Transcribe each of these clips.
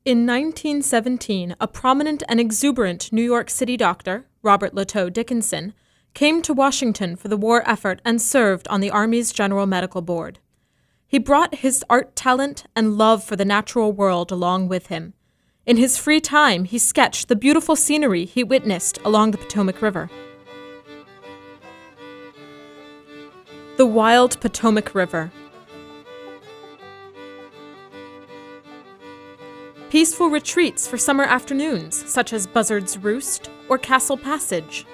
In 1917, a prominent and exuberant New York City doctor, Robert Lateau Dickinson, came to Washington for the war effort and served on the Army's General Medical Board. He brought his art talent and love for the natural world along with him. In his free time, he sketched the beautiful scenery he witnessed along the Potomac River. The wild Potomac River. Peaceful retreats for summer afternoons, such as Buzzard's Roost or Castle Passage.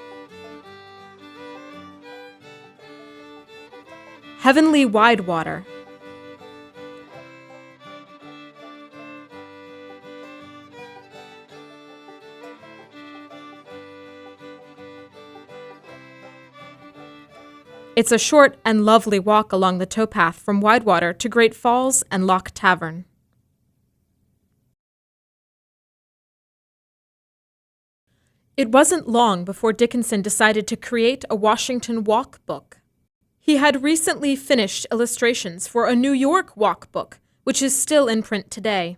Heavenly Wide Water. It's a short and lovely walk along the towpath from Widewater to Great Falls and Loch Tavern. It wasn't long before Dickinson decided to create a Washington walk book. He had recently finished illustrations for a New York walk book, which is still in print today.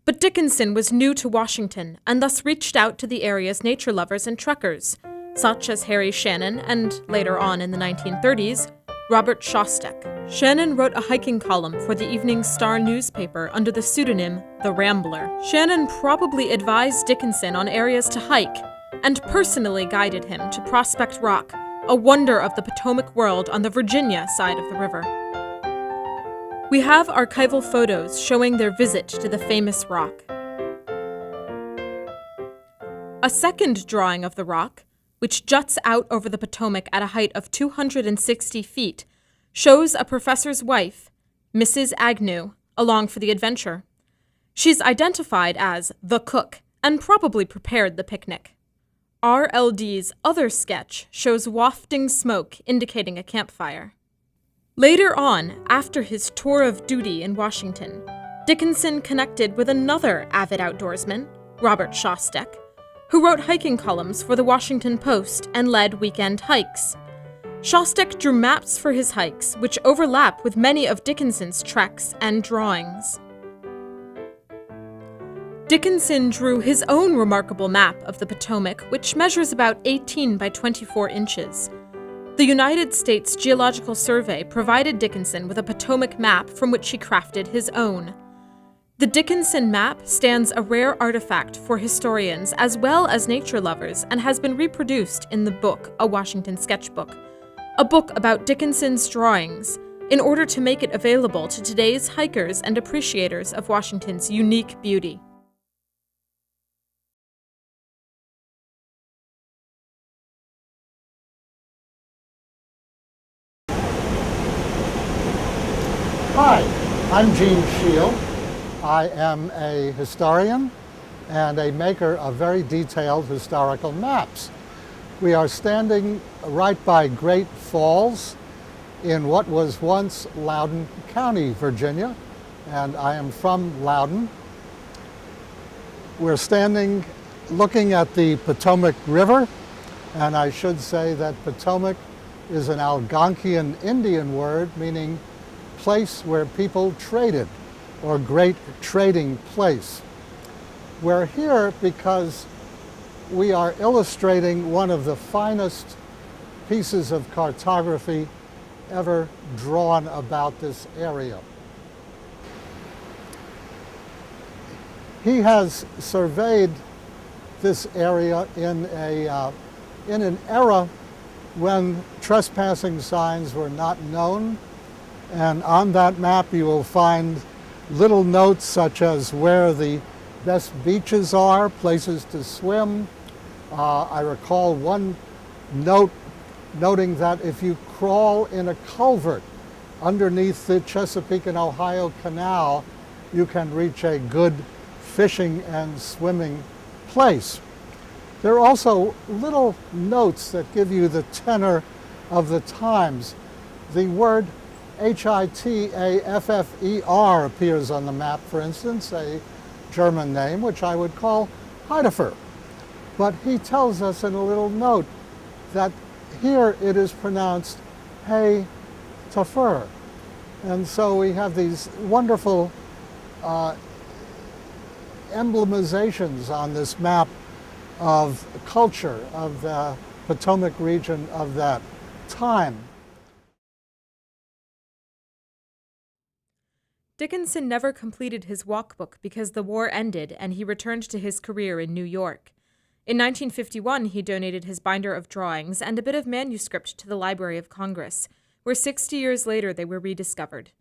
But Dickinson was new to Washington and thus reached out to the area's nature lovers and trekkers, such as Harry Shannon and, later on in the 1930s, Robert Shostak. Shannon wrote a hiking column for the Evening Star newspaper under the pseudonym The Rambler. Shannon probably advised Dickinson on areas to hike and personally guided him to Prospect Rock, a wonder of the Potomac world on the Virginia side of the river. We have archival photos showing their visit to the famous rock. A second drawing of the rock, which juts out over the Potomac at a height of 260 feet, shows a professor's wife, Mrs. Agnew, along for the adventure. She's identified as the cook and probably prepared the picnic. R.L.D's other sketch shows wafting smoke indicating a campfire. Later on, after his tour of duty in Washington, Dickinson connected with another avid outdoorsman, Robert Shostak, who wrote hiking columns for the Washington Post and led weekend hikes. Shostak drew maps for his hikes, which overlap with many of Dickinson's treks and drawings. Dickinson drew his own remarkable map of the Potomac, which measures about 18 by 24 inches. The United States Geological Survey provided Dickinson with a Potomac map from which he crafted his own. The Dickinson map stands a rare artifact for historians as well as nature lovers and has been reproduced in the book A Washington Sketchbook, a book about Dickinson's drawings, in order to make it available to today's hikers and appreciators of Washington's unique beauty. Hi, I'm Gene Shield. I am a historian and a maker of very detailed historical maps. We are standing right by Great Falls in what was once Loudoun County, Virginia, and I am from Loudoun. We're standing looking at the Potomac River, and I should say that Potomac is an Algonquian Indian word meaning place where people traded, or great trading place. We're here because we are illustrating one of the finest pieces of cartography ever drawn about this area. He has surveyed this area in an era when trespassing signs were not known. And on that map you will find little notes such as where the best beaches are, places to swim. I recall one note noting that if you crawl in a culvert underneath the Chesapeake and Ohio Canal, you can reach a good fishing and swimming place. There are also little notes that give you the tenor of the times. The word Hitaffer appears on the map, for instance, a German name, which I would call Heidefer. But he tells us in a little note that here it is pronounced Hey Tafur. And so we have these wonderful emblematizations on this map of culture of the Potomac region of that time. Dickinson never completed his walkbook because the war ended and he returned to his career in New York. In 1951, he donated his binder of drawings and a bit of manuscript to the Library of Congress, where 60 years later they were rediscovered.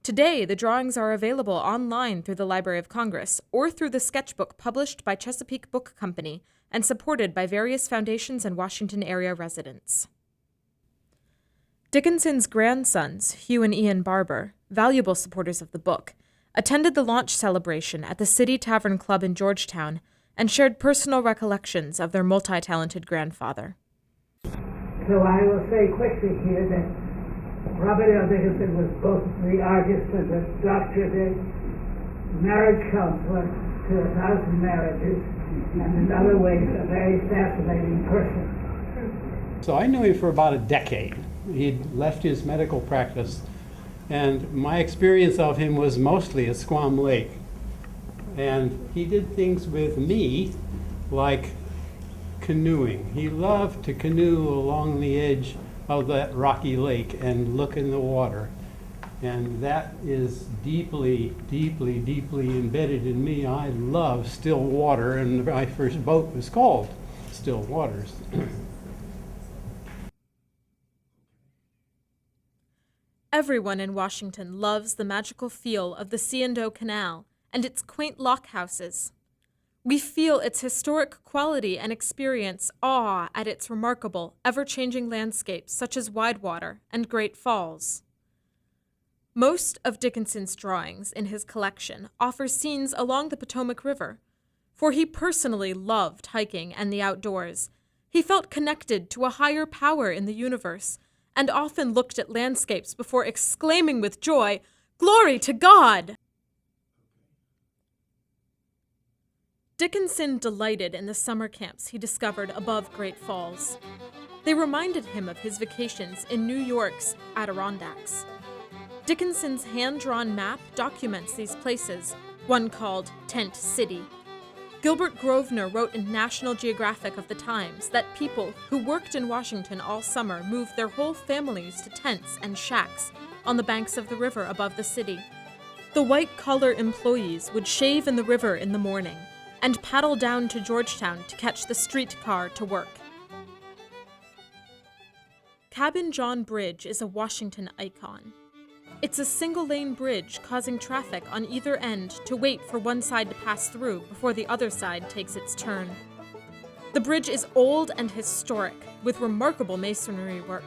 Today, the drawings are available online through the Library of Congress or through the sketchbook published by Chesapeake Book Company and supported by various foundations and Washington area residents. Dickinson's grandsons, Hugh and Ian Barber, valuable supporters of the book, attended the launch celebration at the City Tavern Club in Georgetown and shared personal recollections of their multi-talented grandfather. So I will say quickly here that Robert L. Dickinson was both the artist and the doctor, the marriage counselor to 1,000 marriages, and in other ways a very fascinating person. So I knew him for about a decade. He'd left his medical practice, and my experience of him was mostly at Squam Lake. And he did things with me like canoeing. He loved to canoe along the edge of that rocky lake and look in the water. And that is deeply, deeply, deeply embedded in me. I love still water, and my first boat was called Still Waters. Everyone in Washington loves the magical feel of the C&O Canal and its quaint lock houses. We feel its historic quality and experience awe at its remarkable, ever-changing landscapes such as Widewater and Great Falls. Most of Dickinson's drawings in his collection offer scenes along the Potomac River, for he personally loved hiking and the outdoors. He felt connected to a higher power in the universe and often looked at landscapes before exclaiming with joy, "Glory to God!" Dickinson delighted in the summer camps he discovered above Great Falls. They reminded him of his vacations in New York's Adirondacks. Dickinson's hand-drawn map documents these places, one called Tent City. Gilbert Grosvenor wrote in National Geographic of the times that people who worked in Washington all summer moved their whole families to tents and shacks on the banks of the river above the city. The white-collar employees would shave in the river in the morning and paddle down to Georgetown to catch the streetcar to work. Cabin John Bridge is a Washington icon. It's a single-lane bridge causing traffic on either end to wait for one side to pass through before the other side takes its turn. The bridge is old and historic, with remarkable masonry work.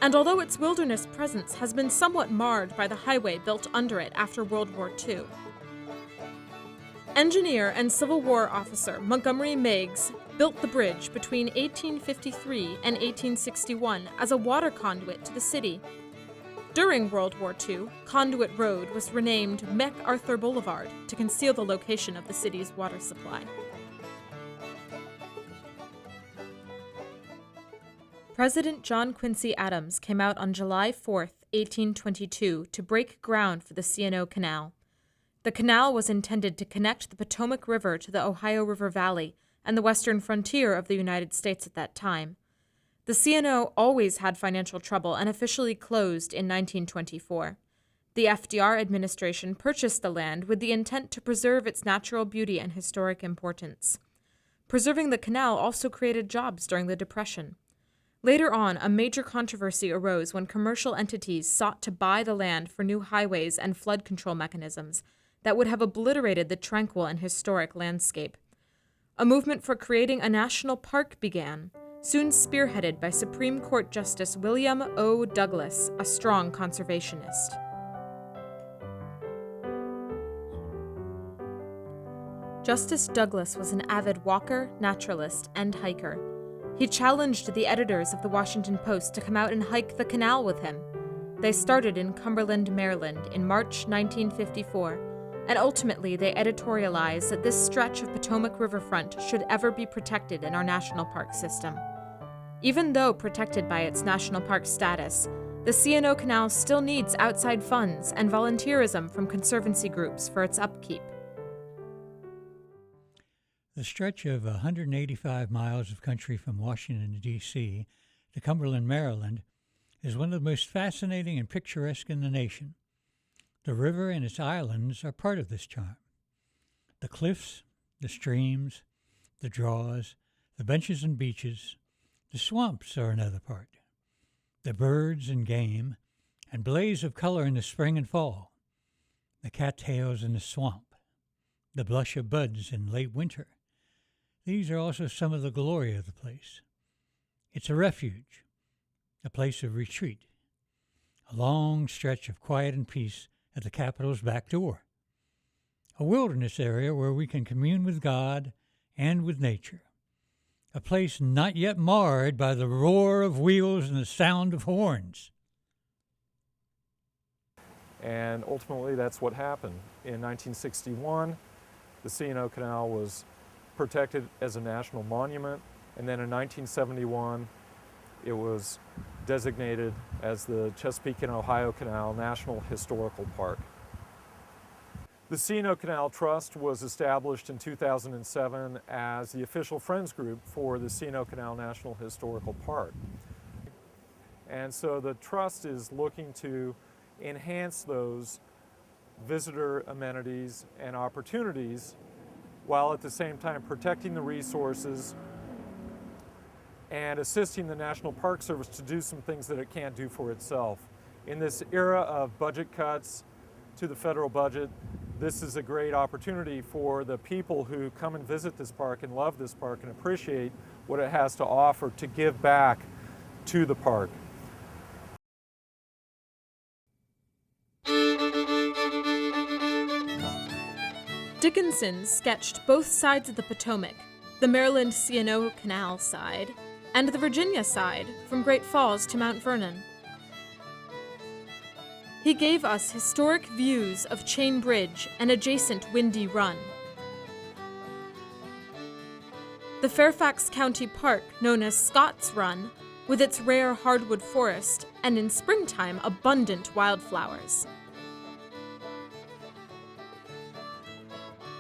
And although its wilderness presence has been somewhat marred by the highway built under it after World War II, engineer and Civil War officer Montgomery Meigs built the bridge between 1853 and 1861 as a water conduit to the city. During World War II, Conduit Road was renamed MacArthur Boulevard to conceal the location of the city's water supply. President John Quincy Adams came out on July 4, 1822, to break ground for the C&O Canal. The canal was intended to connect the Potomac River to the Ohio River Valley and the western frontier of the United States at that time. The C&O always had financial trouble and officially closed in 1924. The FDR administration purchased the land with the intent to preserve its natural beauty and historic importance. Preserving the canal also created jobs during the Depression. Later on, a major controversy arose when commercial entities sought to buy the land for new highways and flood control mechanisms that would have obliterated the tranquil and historic landscape. A movement for creating a national park began, soon spearheaded by Supreme Court Justice William O. Douglas, a strong conservationist. Justice Douglas was an avid walker, naturalist, and hiker. He challenged the editors of the Washington Post to come out and hike the canal with him. They started in Cumberland, Maryland in March 1954, and ultimately they editorialized that this stretch of Potomac riverfront should ever be protected in our national park system. Even though protected by its national park status, the C&O Canal still needs outside funds and volunteerism from conservancy groups for its upkeep. The stretch of 185 miles of country from Washington, D.C. to Cumberland, Maryland, is one of the most fascinating and picturesque in the nation. The river and its islands are part of this charm. The cliffs, the streams, the draws, the benches and beaches, the swamps are another part. The birds and game, and blaze of color in the spring and fall. The cattails in the swamp, the blush of buds in late winter. These are also some of the glory of the place. It's a refuge, a place of retreat, a long stretch of quiet and peace at the Capitol's back door, a wilderness area where we can commune with God and with nature, a place not yet marred by the roar of wheels and the sound of horns. And ultimately that's what happened. In 1961, the C&O Canal was protected as a national monument, and then in 1971 it was designated as the Chesapeake and Ohio Canal National Historical Park. The C&O Canal Trust was established in 2007 as the official friends group for the C&O Canal National Historical Park. And so the trust is looking to enhance those visitor amenities and opportunities while at the same time protecting the resources and assisting the National Park Service to do some things that it can't do for itself. In this era of budget cuts to the federal budget, this is a great opportunity for the people who come and visit this park and love this park and appreciate what it has to offer to give back to the park. Dickinson sketched both sides of the Potomac, the Maryland C&O Canal side, and the Virginia side, from Great Falls to Mount Vernon. He gave us historic views of Chain Bridge and adjacent Windy Run. The Fairfax County Park, known as Scott's Run, with its rare hardwood forest and in springtime abundant wildflowers.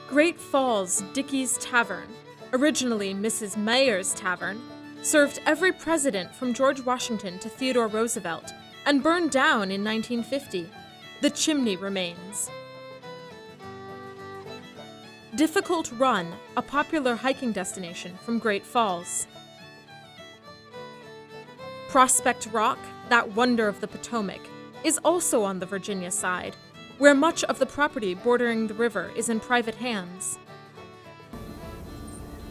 Great Falls Dickey's Tavern, originally Mrs. Mayer's Tavern, served every president from George Washington to Theodore Roosevelt and burned down in 1950. The chimney remains. Difficult Run, a popular hiking destination from Great Falls. Prospect Rock, that wonder of the Potomac, is also on the Virginia side, where much of the property bordering the river is in private hands.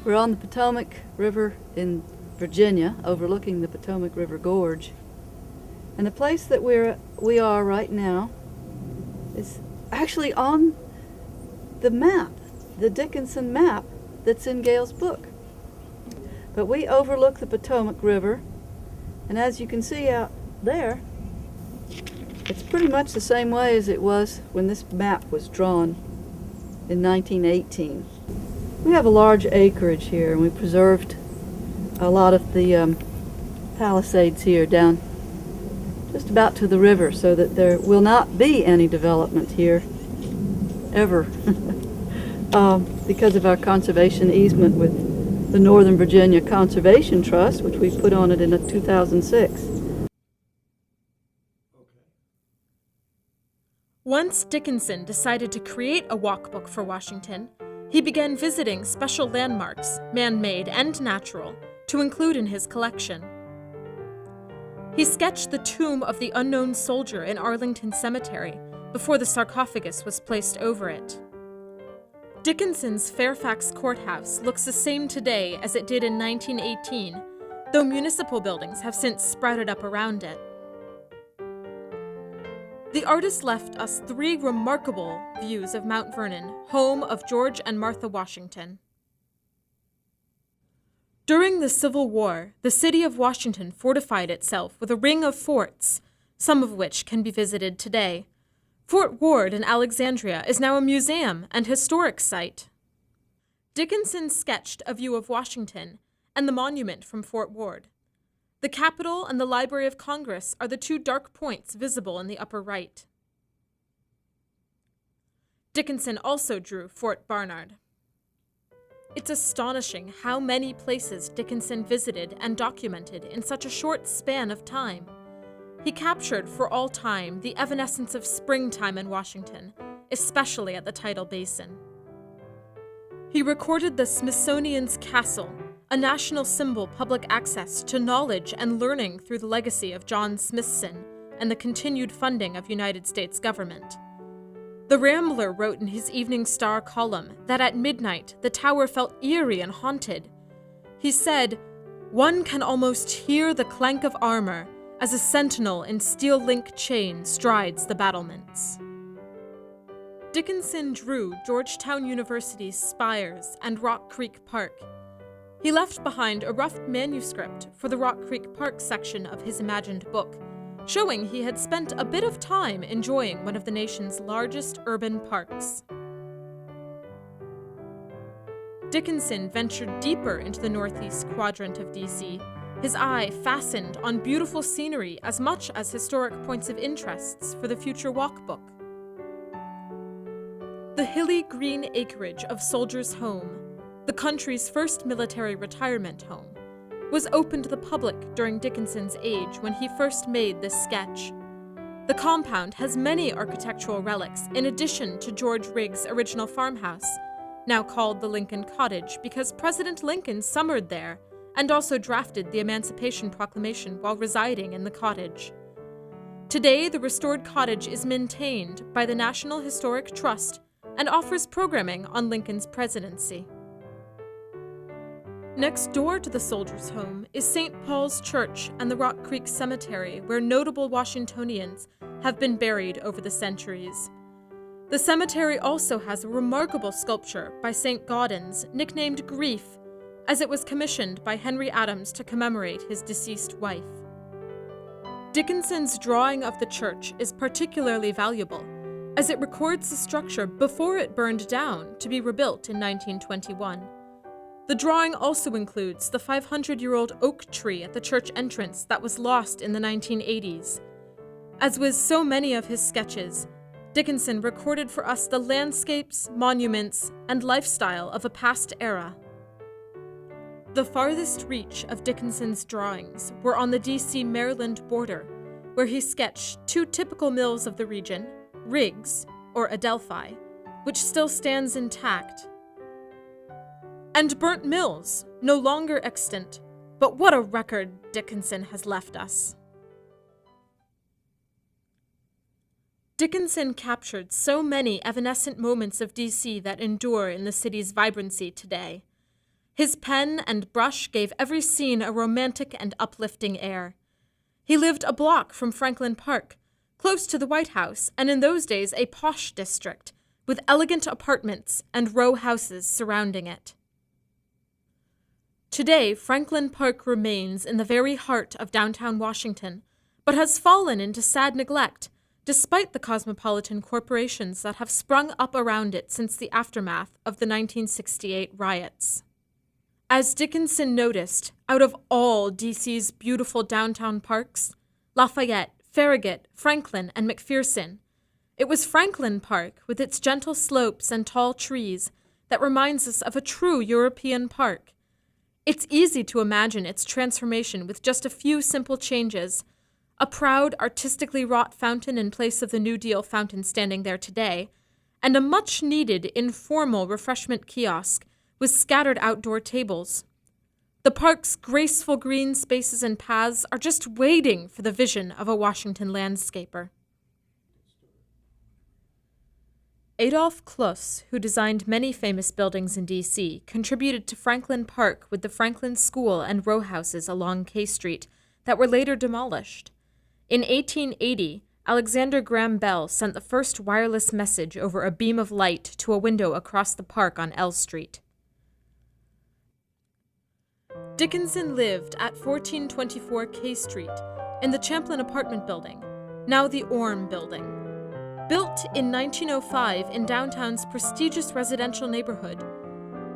We're on the Potomac River in Virginia, overlooking the Potomac River Gorge. And the place that we are right now is actually on the map, the Dickinson map that's in Gail's book. But we overlook the Potomac River, and as you can see out there, it's pretty much the same way as it was when this map was drawn in 1918. We have a large acreage here, and we preserved a lot of the palisades here down just about to the river so that there will not be any development here ever because of our conservation easement with the Northern Virginia Conservation Trust, which we put on it in 2006. Once Dickinson decided to create a walkbook for Washington, he began visiting special landmarks, man-made and natural, to include in his collection. He sketched the tomb of the unknown soldier in Arlington Cemetery before the sarcophagus was placed over it. Dickinson's Fairfax Courthouse looks the same today as it did in 1918, though municipal buildings have since sprouted up around it. The artist left us 3 remarkable views of Mount Vernon, home of George and Martha Washington. During the Civil War, the city of Washington fortified itself with a ring of forts, some of which can be visited today. Fort Ward in Alexandria is now a museum and historic site. Dickinson sketched a view of Washington and the monument from Fort Ward. The Capitol and the Library of Congress are the 2 dark points visible in the upper right. Dickinson also drew Fort Barnard. It's astonishing how many places Dickinson visited and documented in such a short span of time. He captured for all time the evanescence of springtime in Washington, especially at the tidal basin. He recorded the Smithsonian's Castle, a national symbol public access to knowledge and learning through the legacy of John Smithson and the continued funding of United States government. The Rambler wrote in his Evening Star column that at midnight the tower felt eerie and haunted. He said, "One can almost hear the clank of armor as a sentinel in steel-link chain strides the battlements." Dickinson drew Georgetown University's spires and Rock Creek Park. He left behind a rough manuscript for the Rock Creek Park section of his imagined book, showing he had spent a bit of time enjoying one of the nation's largest urban parks. Dickinson ventured deeper into the northeast quadrant of D.C., his eye fastened on beautiful scenery as much as historic points of interests for the future walkbook. The hilly green acreage of Soldiers' Home, the country's first military retirement home, was open to the public during Dickinson's age when he first made this sketch. The compound has many architectural relics in addition to George Riggs' original farmhouse, now called the Lincoln Cottage because President Lincoln summered there and also drafted the Emancipation Proclamation while residing in the cottage. Today, the restored cottage is maintained by the National Historic Trust and offers programming on Lincoln's presidency. Next door to the Soldiers' Home is St. Paul's Church and the Rock Creek Cemetery, where notable Washingtonians have been buried over the centuries. The cemetery also has a remarkable sculpture by St. Gaudens, nicknamed Grief, as it was commissioned by Henry Adams to commemorate his deceased wife. Dickinson's drawing of the church is particularly valuable, as it records the structure before it burned down to be rebuilt in 1921. The drawing also includes the 500-year-old oak tree at the church entrance that was lost in the 1980s. As with so many of his sketches, Dickinson recorded for us the landscapes, monuments, and lifestyle of a past era. The farthest reach of Dickinson's drawings were on the D.C.-Maryland border, where he sketched two typical mills of the region, Riggs, or Adelphi, which still stands intact, and Burnt Mills, no longer extant, but what a record Dickinson has left us. Dickinson captured so many evanescent moments of D.C. that endure in the city's vibrancy today. His pen and brush gave every scene a romantic and uplifting air. He lived a block from Franklin Park, close to the White House, and in those days a posh district, with elegant apartments and row houses surrounding it. Today, Franklin Park remains in the very heart of downtown Washington, but has fallen into sad neglect, despite the cosmopolitan corporations that have sprung up around it since the aftermath of the 1968 riots. As Dickinson noticed, out of all D.C.'s beautiful downtown parks, Lafayette, Farragut, Franklin, and McPherson, it was Franklin Park, with its gentle slopes and tall trees, that reminds us of a true European park. It's easy to imagine its transformation with just a few simple changes: a proud, artistically wrought fountain in place of the New Deal fountain standing there today, and a much-needed informal refreshment kiosk with scattered outdoor tables. The park's graceful green spaces and paths are just waiting for the vision of a Washington landscaper. Adolph Kluss, who designed many famous buildings in D.C., contributed to Franklin Park with the Franklin School and row houses along K Street that were later demolished. In 1880, Alexander Graham Bell sent the first wireless message over a beam of light to a window across the park on L Street. Dickinson lived at 1424 K Street in the Champlin apartment building, now the Orme Building. Built in 1905 in downtown's prestigious residential neighborhood,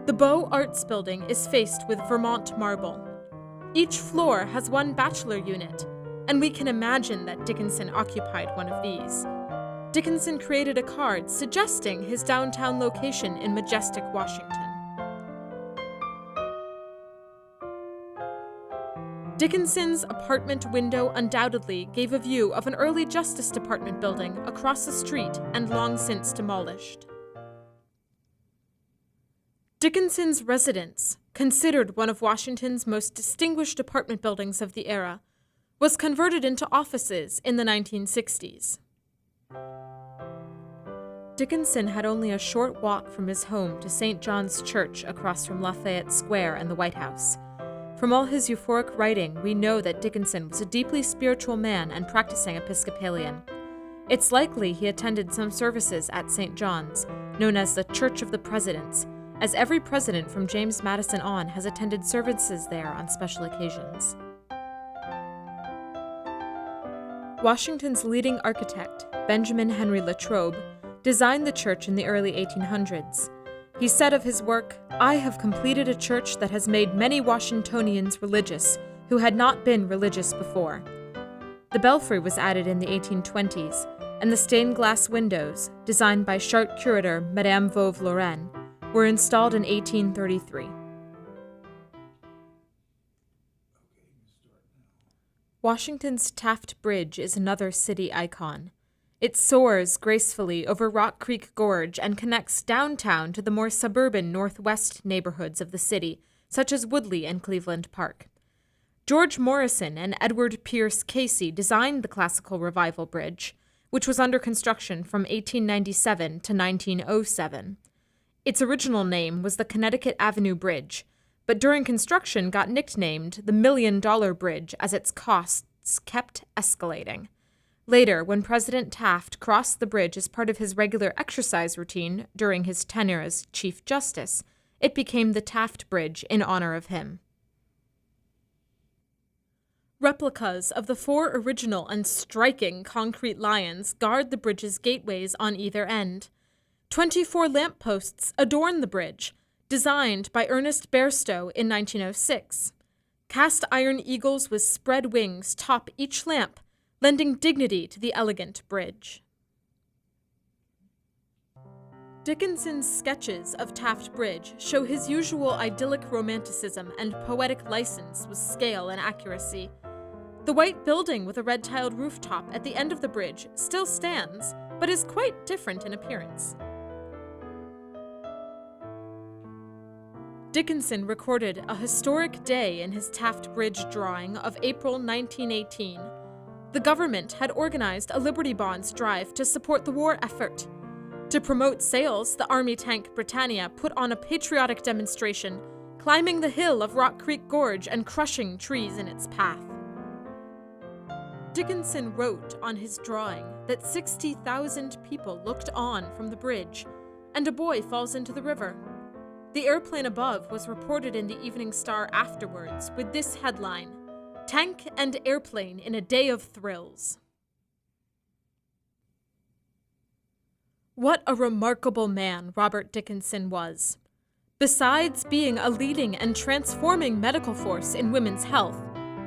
the Beaux Arts Building is faced with Vermont marble. Each floor has one bachelor unit, and we can imagine that Dickinson occupied one of these. Dickinson created a card suggesting his downtown location in majestic Washington. Dickinson's apartment window undoubtedly gave a view of an early Justice Department building across the street and long since demolished. Dickinson's residence, considered one of Washington's most distinguished apartment buildings of the era, was converted into offices in the 1960s. Dickinson had only a short walk from his home to St. John's Church across from Lafayette Square and the White House. From all his euphoric writing, we know that Dickinson was a deeply spiritual man and practicing Episcopalian. It's likely he attended some services at St. John's, known as the Church of the Presidents, as every president from James Madison on has attended services there on special occasions. Washington's leading architect, Benjamin Henry Latrobe, designed the church in the early 1800s. He said of his work, "I have completed a church that has made many Washingtonians religious who had not been religious before." The belfry was added in the 1820s, and the stained glass windows, designed by Chartres curator Madame Vauve-Lorraine, were installed in 1833. Washington's Taft Bridge is another city icon. It soars gracefully over Rock Creek Gorge and connects downtown to the more suburban northwest neighborhoods of the city, such as Woodley and Cleveland Park. George Morrison and Edward Pierce Casey designed the Classical Revival Bridge, which was under construction from 1897 to 1907. Its original name was the Connecticut Avenue Bridge, but during construction got nicknamed the $1 Million Bridge as its costs kept escalating. Later, when President Taft crossed the bridge as part of his regular exercise routine during his tenure as Chief Justice, it became the Taft Bridge in honor of him. Replicas of the 4 original and striking concrete lions guard the bridge's gateways on either end. 24 lampposts adorn the bridge, designed by Ernest Bairstow in 1906. Cast iron eagles with spread wings top each lamp, lending dignity to the elegant bridge. Dickinson's sketches of Taft Bridge show his usual idyllic romanticism and poetic license with scale and accuracy. The white building with a red-tiled rooftop at the end of the bridge still stands, but is quite different in appearance. Dickinson recorded a historic day in his Taft Bridge drawing of April 1918. The government had organized a Liberty Bonds drive to support the war effort. To promote sales, the Army tank Britannia put on a patriotic demonstration, climbing the hill of Rock Creek Gorge and crushing trees in its path. Dickinson wrote on his drawing that 60,000 people looked on from the bridge, and a boy falls into the river. The airplane above was reported in the Evening Star afterwards with this headline, "Tank and Airplane in a Day of Thrills." What a remarkable man Robert Dickinson was. Besides being a leading and transforming medical force in women's health,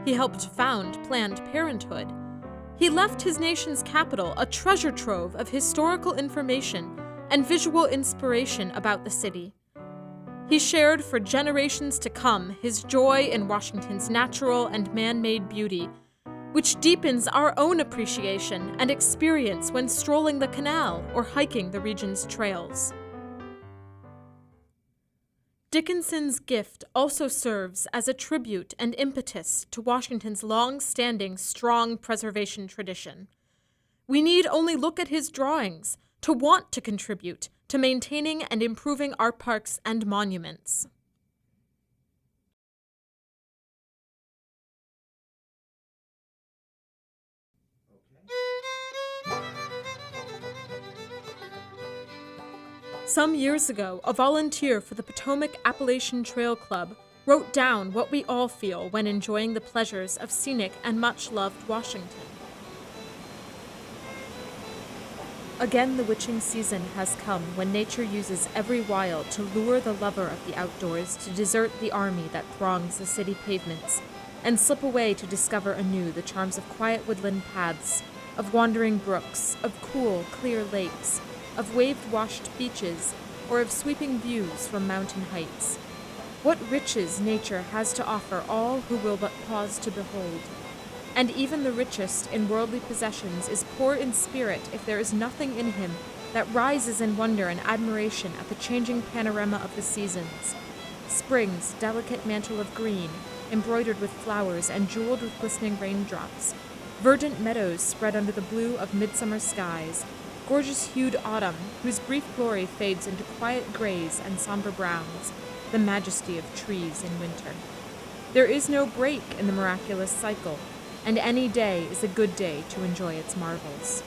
he helped found Planned Parenthood. He left his nation's capital a treasure trove of historical information and visual inspiration about the city. He shared for generations to come his joy in Washington's natural and man-made beauty, which deepens our own appreciation and experience when strolling the canal or hiking the region's trails. Dickinson's gift also serves as a tribute and impetus to Washington's long-standing strong preservation tradition. We need only look at his drawings to want to contribute to maintaining and improving our parks and monuments. Some years ago, a volunteer for the Potomac Appalachian Trail Club wrote down what we all feel when enjoying the pleasures of scenic and much-loved Washington. Again, the witching season has come when nature uses every wile to lure the lover of the outdoors to desert the army that throngs the city pavements and slip away to discover anew the charms of quiet woodland paths, of wandering brooks, of cool, clear lakes, of wave-washed beaches, or of sweeping views from mountain heights. What riches nature has to offer all who will but pause to behold. And even the richest in worldly possessions is poor in spirit if there is nothing in him that rises in wonder and admiration at the changing panorama of the seasons. Spring's delicate mantle of green, embroidered with flowers and jeweled with glistening raindrops. Verdant meadows spread under the blue of midsummer skies. Gorgeous-hued autumn, whose brief glory fades into quiet grays and somber browns. The majesty of trees in winter. There is no break in the miraculous cycle, and any day is a good day to enjoy its marvels.